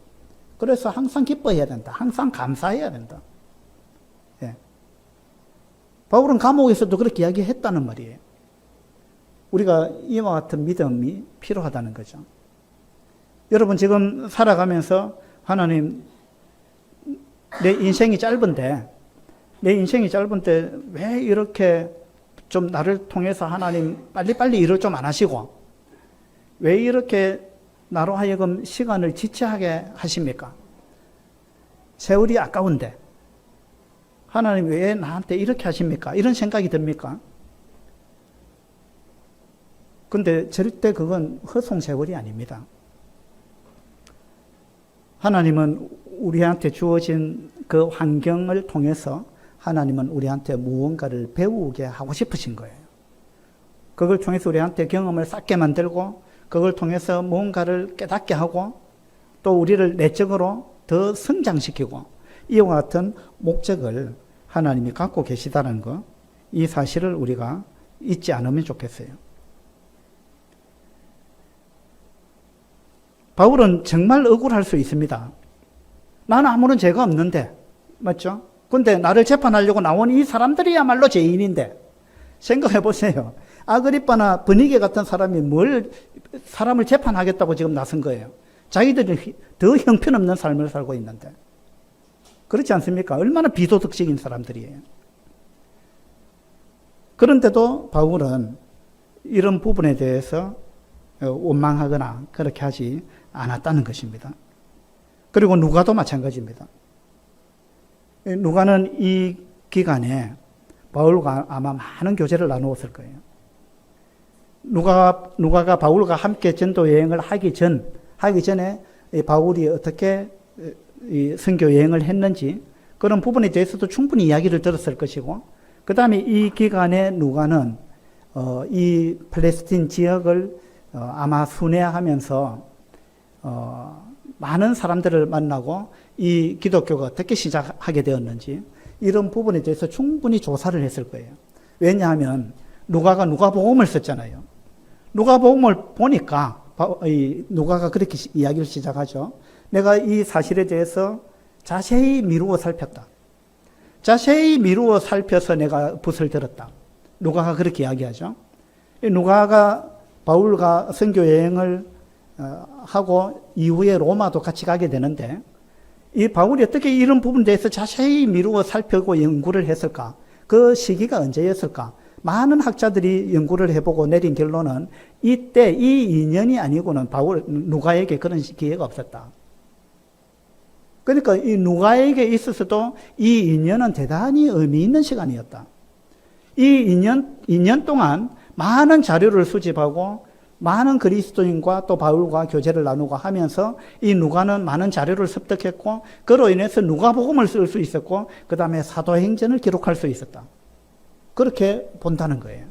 그래서 항상 기뻐해야 된다. 항상 감사해야 된다. 예. 바울은 감옥에서도 그렇게 이야기했다는 말이에요. 우리가 이와 같은 믿음이 필요하다는 거죠. 여러분 지금 살아가면서 하나님 내 인생이 짧은데 왜 이렇게 좀 나를 통해서 하나님 빨리빨리 일을 좀 안 하시고 왜 이렇게 나로 하여금 시간을 지체하게 하십니까? 세월이 아까운데 하나님 왜 나한테 이렇게 하십니까? 이런 생각이 듭니까? 근데 절대 그건 허송세월이 아닙니다. 하나님은 우리한테 주어진 그 환경을 통해서 하나님은 우리한테 무언가를 배우게 하고 싶으신 거예요. 그걸 통해서 우리한테 경험을 쌓게 만들고 그걸 통해서 무언가를 깨닫게 하고 또 우리를 내적으로 더 성장시키고 이와 같은 목적을 하나님이 갖고 계시다는 것, 이 사실을 우리가 잊지 않으면 좋겠어요. 바울은 정말 억울할 수 있습니다. 나는 아무런 죄가 없는데, 맞죠? 근데 나를 재판하려고 나온 이 사람들이야말로 죄인인데, 생각해 보세요. 아그리빠나 브니게 같은 사람이 뭘 사람을 재판하겠다고 지금 나선 거예요. 자기들이 더 형편없는 삶을 살고 있는데. 그렇지 않습니까? 얼마나 비도덕적인 사람들이에요. 그런데도 바울은 이런 부분에 대해서 원망하거나 그렇게 하지 않았다는 것입니다. 그리고 누가도 마찬가지입니다. 누가는 이 기간에 바울과 아마 많은 교제를 나누었을 거예요. 누가가 바울과 함께 전도 여행을 하기 전에 바울이 어떻게 선교 여행을 했는지 그런 부분에 대해서도 충분히 이야기를 들었을 것이고, 그 다음에 이 기간에 누가는 이 팔레스틴 지역을 아마 순회하면서 많은 사람들을 만나고 이 기독교가 어떻게 시작하게 되었는지 이런 부분에 대해서 충분히 조사를 했을 거예요. 왜냐하면 누가가 누가복음을 썼잖아요. 누가복음을 보니까 누가가 그렇게 이야기를 시작하죠. 내가 이 사실에 대해서 자세히 미루어 살폈다. 자세히 미루어 살펴서 내가 붓을 들었다. 누가가 그렇게 이야기하죠. 누가가 바울과 선교 여행을 하고 이후에 로마도 같이 가게 되는데 이 바울이 어떻게 이런 부분에 대해서 자세히 미루어 살펴보고 연구를 했을까? 그 시기가 언제였을까? 많은 학자들이 연구를 해보고 내린 결론은 이때 이 인연이 아니고는 누가에게 그런 기회가 없었다. 그러니까 이 누가에게 있어서도 이 인연은 대단히 의미 있는 시간이었다. 이 2년 동안 많은 자료를 수집하고 많은 그리스도인과 또 바울과 교제를 나누고 하면서 이 누가는 많은 자료를 습득했고 그로 인해서 누가복음을 쓸 수 있었고 그 다음에 사도행전을 기록할 수 있었다. 그렇게 본다는 거예요.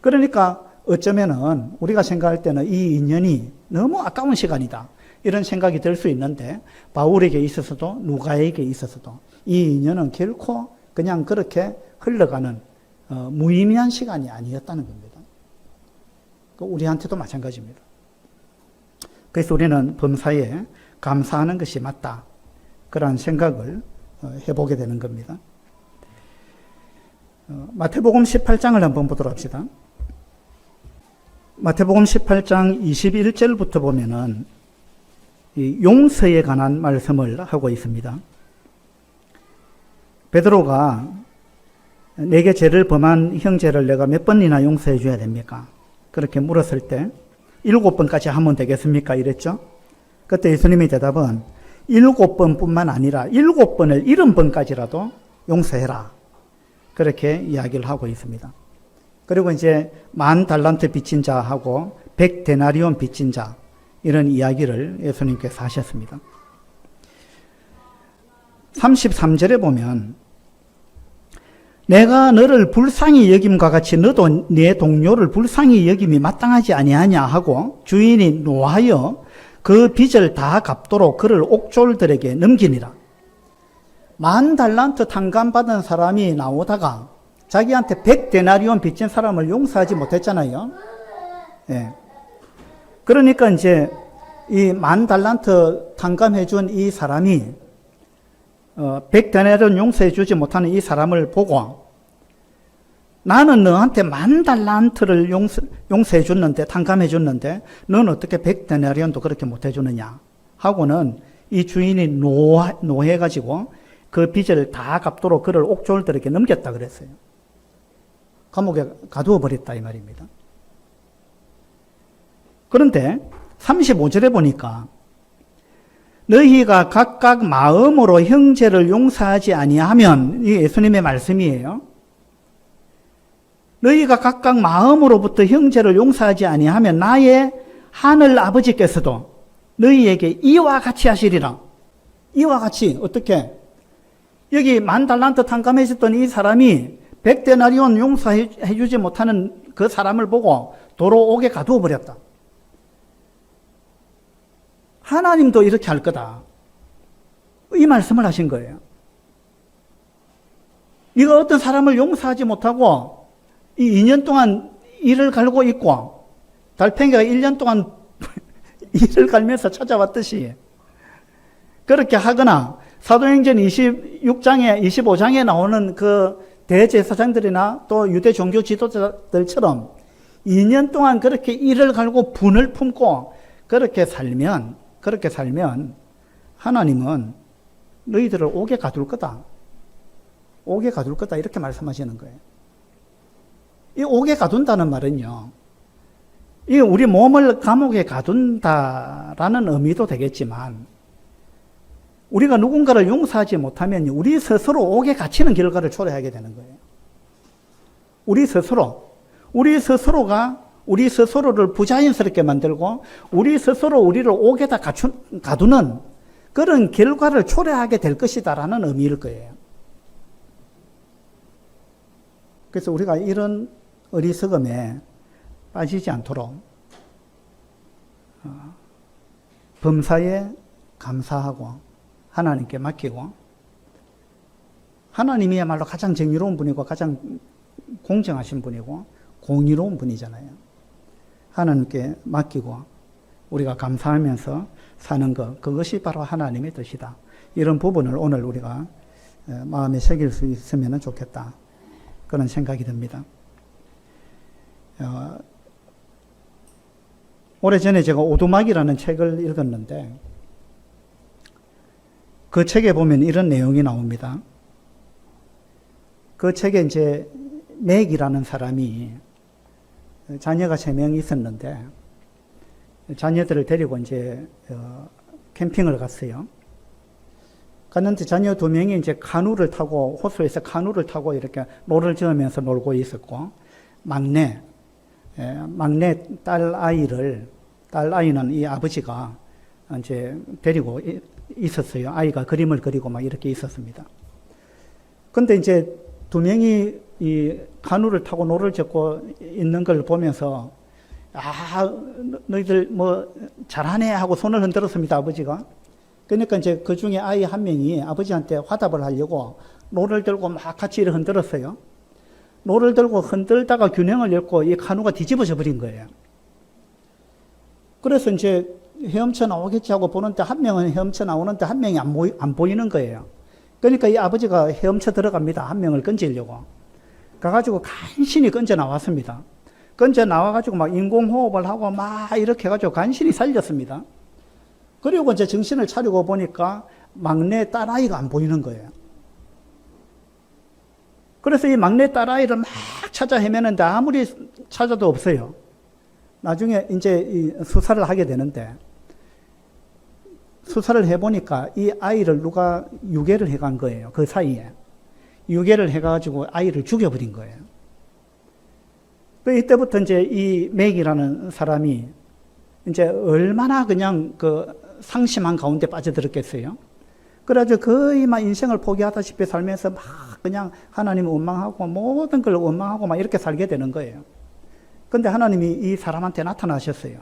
그러니까 어쩌면은 우리가 생각할 때는 이 인연이 너무 아까운 시간이다. 이런 생각이 들 수 있는데 바울에게 있어서도 누가에게 있어서도 이 인연은 결코 그냥 그렇게 흘러가는 무의미한 시간이 아니었다는 겁니다. 우리한테도 마찬가지입니다. 그래서 우리는 범사에 감사하는 것이 맞다. 그런 생각을 해보게 되는 겁니다. 마태복음 18장을 한번 보도록 합시다. 마태복음 18장 21절부터 보면은 이 용서에 관한 말씀을 하고 있습니다. 베드로가 내게 죄를 범한 형제를 내가 몇 번이나 용서해 줘야 됩니까? 그렇게 물었을 때 7번까지 하면 되겠습니까? 이랬죠. 그때 예수님의 대답은 7번뿐만 아니라 7번을 70번까지라도 용서해라. 그렇게 이야기를 하고 있습니다. 그리고 이제 10,000달란트 빚진 자하고 100데나리온 빚진 자 이런 이야기를 예수님께서 하셨습니다. 33절에 보면 내가 너를 불쌍히 여김과 같이 너도 네 동료를 불쌍히 여김이 마땅하지 아니하냐 하고 주인이 노하여 그 빚을 다 갚도록 그를 옥졸들에게 넘기니라. 10,000달란트 탕감받은 사람이 나오다가 자기한테 100데나리온 빚진 사람을 용서하지 못했잖아요. 예. 그러니까 이제 이 10,000달란트 탕감해준 이 사람이 100데나리온 용서해주지 못하는 이 사람을 보고 나는 너한테 10,000달란트를 용서해줬는데 탕감해줬는데 넌 어떻게 100데나리온도 그렇게 못해주느냐 하고는 이 주인이 노해가지고 그 빚을 다 갚도록 그를 옥졸들에게 넘겼다 그랬어요. 감옥에 가두어 버렸다 이 말입니다. 그런데 35절에 보니까 너희가 각각 마음으로 형제를 용서하지 아니하면, 이 예수님의 말씀이에요. 너희가 각각 마음으로부터 형제를 용서하지 아니하면 나의 하늘 아버지께서도 너희에게 이와 같이 하시리라. 이와 같이 어떻게? 여기 10,000달란트 탕감해줬던 이 사람이 100데나리온 용서해주지 못하는 그 사람을 보고 도로 옥에 가두어 버렸다. 하나님도 이렇게 할 거다. 이 말씀을 하신 거예요. 네가 어떤 사람을 용서하지 못하고 이 2년 동안 일을 갈고 있고 달팽이가 1년 동안 일을 갈면서 찾아왔듯이 그렇게 하거나 사도행전 26장에 25장에 나오는 그 대제사장들이나 또 유대 종교 지도자들처럼 2년 동안 그렇게 일을 갈고 분을 품고 그렇게 살면 하나님은 너희들을 옥에 가둘 거다. 옥에 가둘 거다. 이렇게 말씀하시는 거예요. 이 옥에 가둔다는 말은요, 이 우리 몸을 감옥에 가둔다라는 의미도 되겠지만, 우리가 누군가를 용서하지 못하면 우리 스스로 옥에 갇히는 결과를 초래하게 되는 거예요. 우리 스스로가 우리 스스로를 부자연스럽게 만들고 우리 스스로 우리를 옥에다 가두는 그런 결과를 초래하게 될 것이다라는 의미일 거예요. 그래서 우리가 이런 어리석음에 빠지지 않도록 범사에 감사하고 하나님께 맡기고, 하나님이야말로 가장 정의로운 분이고 가장 공정하신 분이고 공의로운 분이잖아요. 하나님께 맡기고 우리가 감사하면서 사는 것, 그것이 바로 하나님의 뜻이다. 이런 부분을 오늘 우리가 마음에 새길 수 있으면 좋겠다. 그런 생각이 듭니다. 오래전에 제가 오두막이라는 책을 읽었는데, 그 책에 보면 이런 내용이 나옵니다. 그 책에 이제 맥이라는 사람이 자녀가 3명 있었는데 자녀들을 데리고 이제 캠핑을 갔어요. 갔는데 자녀 2명이 이제 카누를 타고 호수에서 카누를 타고 이렇게 노를 저으면서 놀고 있었고 막내 딸 아이는 이 아버지가 이제 데리고 있었어요. 아이가 그림을 그리고 막 이렇게 있었습니다. 근데 이제 2명이 이 카누를 타고 노를 젓고 있는 걸 보면서 너희들 뭐 잘하네 하고 손을 흔들었습니다, 아버지가. 그러니까 이제 그 중에 아이 한 명이 아버지한테 화답을 하려고 노를 들고 막 같이 흔들었어요. 노를 들고 흔들다가 균형을 잃고 이 카누가 뒤집어져 버린 거예요. 그래서 이제 헤엄쳐 나오겠지 하고 보는데 한 명은 헤엄쳐 나오는데 한 명이 안 보이는 거예요. 그러니까 이 아버지가 헤엄쳐 들어갑니다. 한 명을 건지려고. 가가지고 간신히 건져 나왔습니다. 건져 나와가지고 막 인공호흡을 하고 막 이렇게 해가지고 간신히 살렸습니다. 그리고 이제 정신을 차리고 보니까 막내 딸아이가 안 보이는 거예요. 그래서 이 막내 딸아이를 막 찾아 헤매는데 아무리 찾아도 없어요. 나중에 이제 이 수사를 하게 되는데 수사를 해보니까 이 아이를 누가 유괴를 해간 거예요. 그 사이에. 유괴를 해가지고 아이를 죽여버린 거예요. 이때부터 이제 이 맥이라는 사람이 이제 얼마나 그냥 그 상심한 가운데 빠져들었겠어요. 그래가지고 거의 막 인생을 포기하다시피 살면서 막 그냥 하나님을 원망하고 모든 걸 원망하고 막 이렇게 살게 되는 거예요. 근데 하나님이 이 사람한테 나타나셨어요.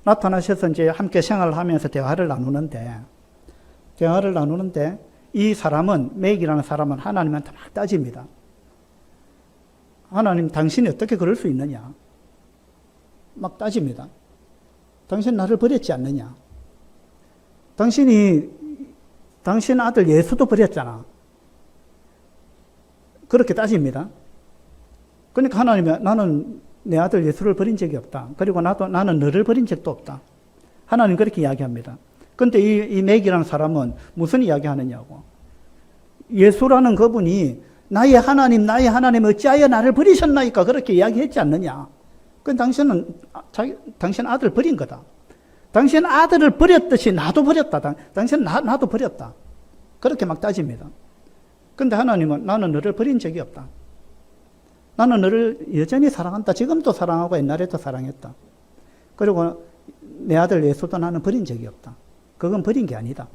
나타나셔서 이제 함께 생활을 하면서 대화를 나누는데 이 사람은, 맥이라는 사람은 하나님한테 막 따집니다. 하나님, 당신이 어떻게 그럴 수 있느냐? 막 따집니다. 당신 나를 버렸지 않느냐? 당신 아들 예수도 버렸잖아. 그렇게 따집니다. 그러니까 하나님이 나는 내 아들 예수를 버린 적이 없다. 그리고 나는 너를 버린 적도 없다. 하나님 그렇게 이야기합니다. 근데 이 맥이라는 사람은 무슨 이야기 하느냐고. 예수라는 그분이 나의 하나님 어찌하여 나를 버리셨나이까 그렇게 이야기했지 않느냐. 당신은 당신 아들을 버린 거다. 당신 아들을 버렸듯이 나도 버렸다. 당신 나도 버렸다. 그렇게 막 따집니다. 근데 하나님은 나는 너를 버린 적이 없다. 나는 너를 여전히 사랑한다. 지금도 사랑하고 옛날에도 사랑했다. 그리고 내 아들 예수도 나는 버린 적이 없다. 그건 버린 게 아니다.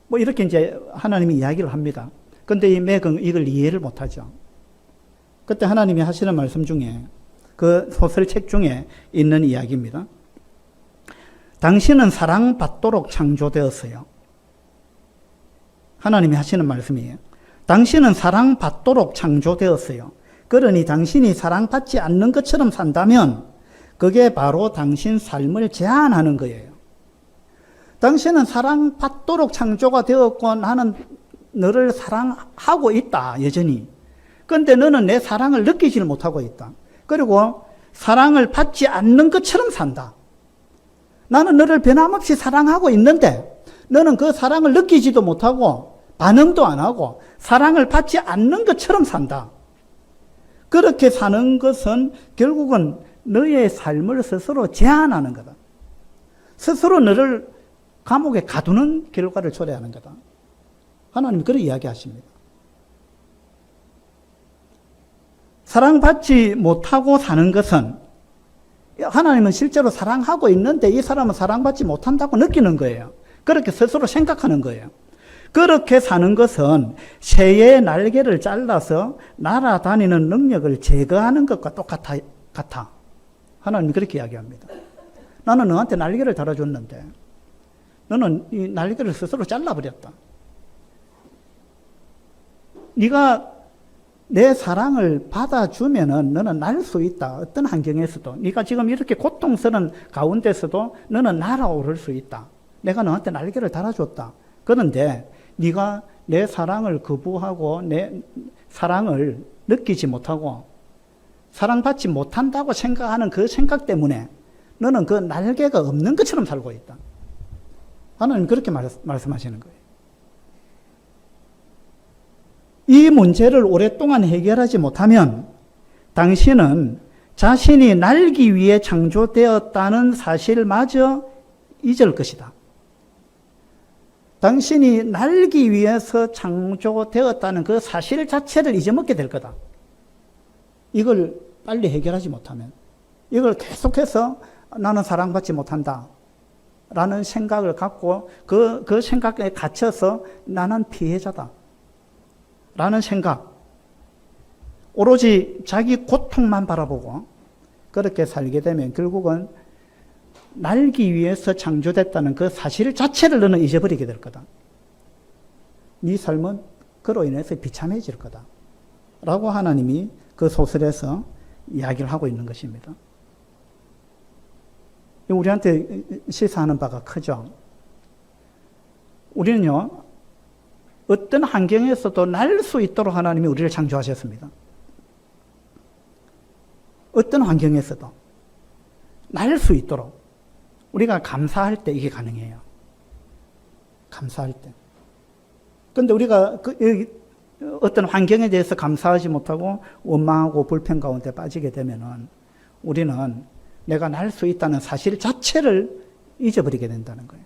뭐 이렇게 이제 하나님이 이야기를 합니다. 근데 이 맥은 이걸 이해를 못하죠. 그때 하나님이 하시는 말씀 중에 그 소설책 중에 있는 이야기입니다. 당신은 사랑받도록 창조되었어요. 하나님이 하시는 말씀이에요. 당신은 사랑받도록 창조되었어요. 그러니 당신이 사랑받지 않는 것처럼 산다면 그게 바로 당신 삶을 제한하는 거예요. 당신은 사랑받도록 창조가 되었고 나는 너를 사랑하고 있다, 여전히. 그런데 너는 내 사랑을 느끼지를 못하고 있다. 그리고 사랑을 받지 않는 것처럼 산다. 나는 너를 변함없이 사랑하고 있는데 너는 그 사랑을 느끼지도 못하고 반응도 안 하고 사랑을 받지 않는 것처럼 산다. 그렇게 사는 것은 결국은 너의 삶을 스스로 제한하는 거다. 스스로 너를 감옥에 가두는 결과를 초래하는 거다. 하나님이 그렇게 이야기하십니다. 사랑받지 못하고 사는 것은 하나님은 실제로 사랑하고 있는데 이 사람은 사랑받지 못한다고 느끼는 거예요. 그렇게 스스로 생각하는 거예요. 그렇게 사는 것은 새의 날개를 잘라서 날아다니는 능력을 제거하는 것과 같아. 하나님이 그렇게 이야기합니다. 나는 너한테 날개를 달아줬는데 너는 이 날개를 스스로 잘라버렸다. 네가 내 사랑을 받아주면은 너는 날 수 있다. 어떤 환경에서도. 네가 지금 이렇게 고통스러운 가운데서도 너는 날아오를 수 있다. 내가 너한테 날개를 달아줬다. 그런데 네가 내 사랑을 거부하고 내 사랑을 느끼지 못하고 사랑받지 못한다고 생각하는 그 생각 때문에 너는 그 날개가 없는 것처럼 살고 있다. 하나님 그렇게 말씀하시는 거예요. 이 문제를 오랫동안 해결하지 못하면 당신은 자신이 날기 위해 창조되었다는 사실마저 잊을 것이다. 당신이 날기 위해서 창조되었다는 그 사실 자체를 잊어먹게 될 거다. 이걸 빨리 해결하지 못하면, 이걸 계속해서 나는 사랑받지 못한다 라는 생각을 갖고 그 생각에 갇혀서 나는 피해자다 라는 생각, 오로지 자기 고통만 바라보고 그렇게 살게 되면 결국은 날기 위해서 창조됐다는 그 사실 자체를 너는 잊어버리게 될 거다. 네 삶은 그로 인해서 비참해질 거다 라고 하나님이 그 소설에서 이야기를 하고 있는 것입니다. 우리한테 시사하는 바가 크죠. 우리는요, 어떤 환경에서도 날 수 있도록 하나님이 우리를 창조하셨습니다. 어떤 환경에서도 날 수 있도록. 우리가 감사할 때 이게 가능해요. 감사할 때. 그런데 우리가 어떤 환경에 대해서 감사하지 못하고 원망하고 불평 가운데 빠지게 되면은 우리는 내가 날 수 있다는 사실 자체를 잊어버리게 된다는 거예요.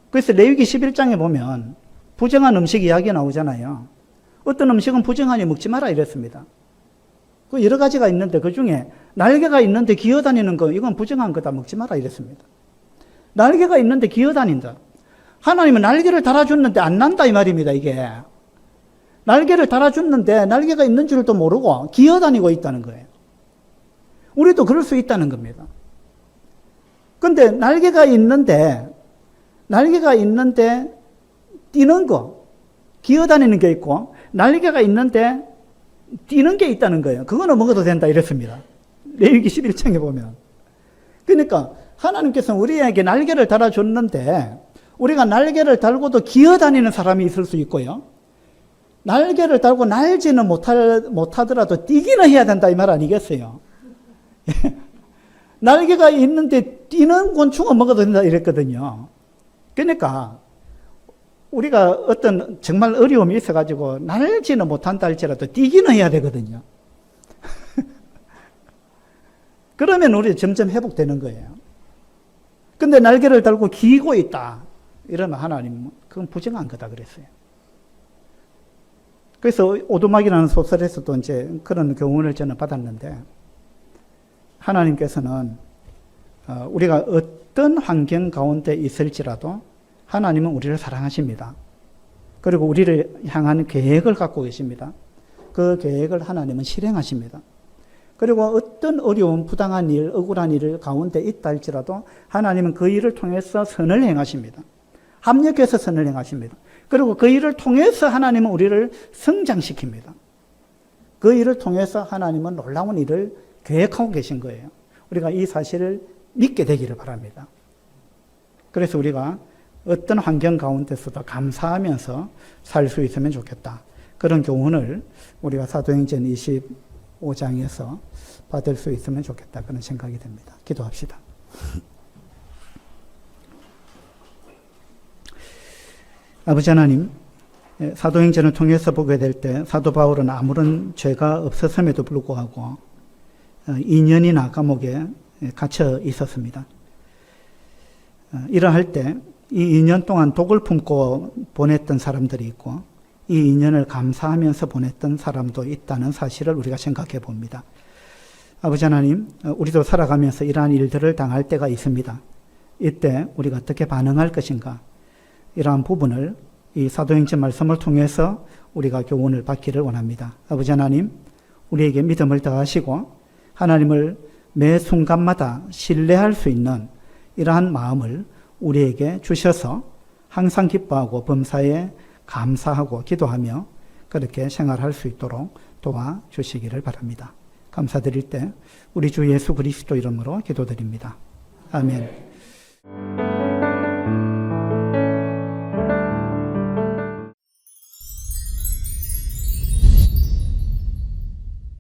그래서 레위기 11장에 보면 부정한 음식 이야기 나오잖아요. 어떤 음식은 부정하니 먹지 마라 이랬습니다. 그 여러 가지가 있는데 그 중에 날개가 있는데 기어다니는 거 이건 부정한 거다 먹지 마라 이랬습니다. 날개가 있는데 기어다닌다. 하나님은 날개를 달아줬는데 안 난다 이 말입니다. 이게 날개를 달아줬는데 날개가 있는 줄도 모르고 기어다니고 있다는 거예요. 우리도 그럴 수 있다는 겁니다. 그런데 날개가 있는데 뛰는 거, 기어다니는 게 있고 날개가 있는데 뛰는 게 있다는 거예요. 그거는 먹어도 된다 이랬습니다. 레위기 11장에 보면. 그러니까 하나님께서는 우리에게 날개를 달아줬는데 우리가 날개를 달고도 기어다니는 사람이 있을 수 있고요. 날개를 달고 날지는 못하더라도 뛰기는 해야 된다 이 말 아니겠어요? 날개가 있는데 뛰는 곤충은 먹어도 된다 이랬거든요. 그러니까 우리가 어떤 정말 어려움이 있어가지고 날지는 못한다 할지라도 뛰기는 해야 되거든요. 그러면 우리 점점 회복되는 거예요. 근데 날개를 달고 기고 있다 이러면 하나님 그건 부정한 거다 그랬어요. 그래서 오두막이라는 소설에서도 이제 그런 교훈을 저는 받았는데 하나님께서는 우리가 어떤 환경 가운데 있을지라도 하나님은 우리를 사랑하십니다. 그리고 우리를 향한 계획을 갖고 계십니다. 그 계획을 하나님은 실행하십니다. 그리고 어떤 어려운 부당한 일, 억울한 일 가운데 있다 할지라도 하나님은 그 일을 통해서 선을 행하십니다. 합력해서 선을 행하십니다. 그리고 그 일을 통해서 하나님은 우리를 성장시킵니다. 그 일을 통해서 하나님은 놀라운 일을 계획하고 계신 거예요. 우리가 이 사실을 믿게 되기를 바랍니다. 그래서 우리가 어떤 환경 가운데서도 감사하면서 살 수 있으면 좋겠다. 그런 교훈을 우리가 사도행전 25장에서 받을 수 있으면 좋겠다. 그런 생각이 듭니다. 기도합시다. 아버지 하나님, 사도행전을 통해서 보게 될 때 사도 바울은 아무런 죄가 없었음에도 불구하고 2년이나 감옥에 갇혀 있었습니다. 이러할 때 이 2년 동안 독을 품고 보냈던 사람들이 있고 이 2년을 감사하면서 보냈던 사람도 있다는 사실을 우리가 생각해 봅니다. 아버지 하나님, 우리도 살아가면서 이러한 일들을 당할 때가 있습니다. 이때 우리가 어떻게 반응할 것인가? 이러한 부분을 이 사도행전 말씀을 통해서 우리가 교훈을 받기를 원합니다. 아버지 하나님, 우리에게 믿음을 더하시고 하나님을 매 순간마다 신뢰할 수 있는 이러한 마음을 우리에게 주셔서 항상 기뻐하고 범사에 감사하고 기도하며 그렇게 생활할 수 있도록 도와주시기를 바랍니다. 감사드릴 때 우리 주 예수 그리스도 이름으로 기도드립니다. 아멘.